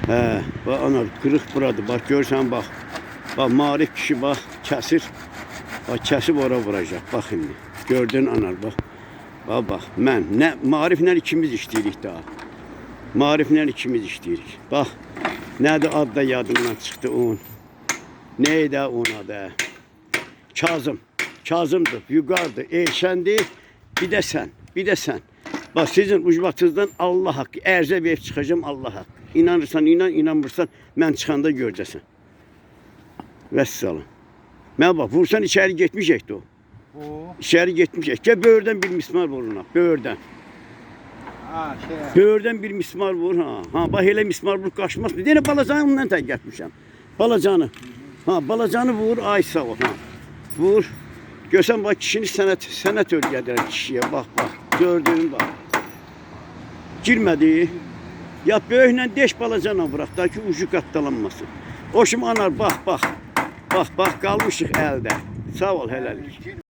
He, bak anar kırık buradır. Bak görsen bak. Bak Marif kişi bak kesir. Bak kesip ora vuracak. Bak şimdi. Gördün anar bak. Bak mən ne Mariflə ikimiz işləyirik daha. Mariflə ikimiz işləyirik. Bak nədir adı da yadımdan çıxdı onun. Neydi onun adı? Kazım. Kazımdır, Vüqardır, Elşəndir. Bir də sən, bir də sən. Bak sizin ucbatınızdan Allah haqqı. Ərzə verib çıxacağım Allah haqqı. İnanırsan inan, inanmırsan mən çıxanda görəcəksən. Vəssalam. Mən bak vursan içeri getməyəcəkdi o. İçeri getməyəcək. Gəl böyürdən bir mismar vur ona, böyürdən. Böyürdən bir mismar vur ha. Ha bak elə mismar vur qaçmaz. Yenə balacanından tək getmişəm. Balacanı. Ha balacanı vur, ay sağ ol ha. Vur. Görsən bak kişini sənət örgədirəm kişiyə. Bak bak. Gördüğün bak. Girmədi. Ya böyüklə deş balacana bırak da ki ucu qatdalanmasın. O şimdi anar bak bak. Bak bak qalmışıq əldə. Sağ ol hələlik.